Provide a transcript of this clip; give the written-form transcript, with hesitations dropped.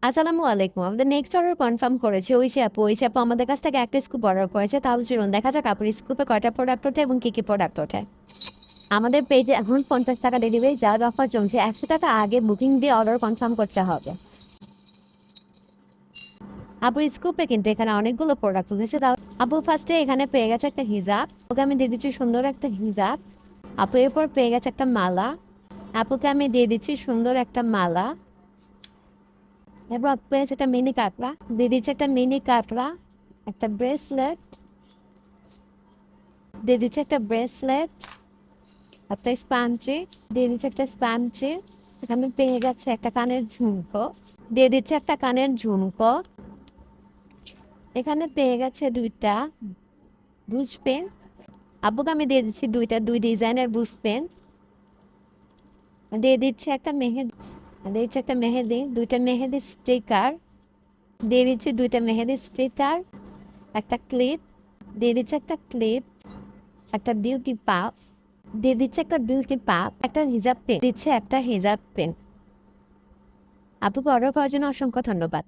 আসসালামু আলাইকুম। আমাদের নেক্সট অর্ডার কনফার্ম করেছে ওই সে আপু আমাদের কাছ থেকে একটা স্কুপ অর্ডার করেছে। তাহলে চলুন দেখা যাক আপুর স্কুপে কয়টা প্রোডাক্ট ওঠে এবং কী কী প্রোডাক্ট ওঠে। আমাদের পেজে এখন 50 টাকা ডেলিভারি চার্জ অফার চলছে। 100 টাকা আগে বুকিং দিয়ে অর্ডার কনফার্ম করতে হবে। আপুর স্কুপে কিন্তু এখানে অনেকগুলো প্রোডাক্ট উঠেছে। তাও আপু ফার্স্টে এখানে পেয়ে গেছে একটা হিজাব। ওকে আমি দিয়ে দিচ্ছি সুন্দর একটা হিজাব। আপু এরপর পেয়ে গেছে একটা মালা। আপুকে আমি দিয়ে দিচ্ছি সুন্দর একটা মালা। এরপর পেয়েছে একটা মিনি কাঁকড়া, দিয়ে দিচ্ছে একটা মিনি কাঁকড়া, একটা ব্রেসলেট, দিয়ে দিচ্ছে একটা ব্রেসলেট, একটা স্পাঞ্চি, দিয়ে দিচ্ছে একটা স্পাঞ্চি। এখানে পেয়ে গেছে একটা কানের ঝুমকো, দিয়ে দিচ্ছে একটা কানের ঝুমকো। এখানে পেয়ে গেছে দুইটা ব্রুশ পেন। আব্বুকে আমি দিয়ে দিচ্ছি দুই ডিজাইনের ব্রুশ পেন। দিয়ে দিচ্ছে একটা মেহেদি, দিয়ে দিচ্ছে একটা মেহেদি, দুইটা মেহেদি স্টিকার, দিয়ে দিচ্ছি দুইটা মেহেদি স্টিকার, একটা ক্লিপ, দিয়ে দিচ্ছে একটা ক্লিপ, একটা বিউটি পাফ, দিয়ে দিচ্ছে একটা বিউটি পাফ, একটা হিজাব পেন দিচ্ছে, একটা হিজাব পেন। আপুকে অর্ডার করার জন্য অসংখ্য ধন্যবাদ।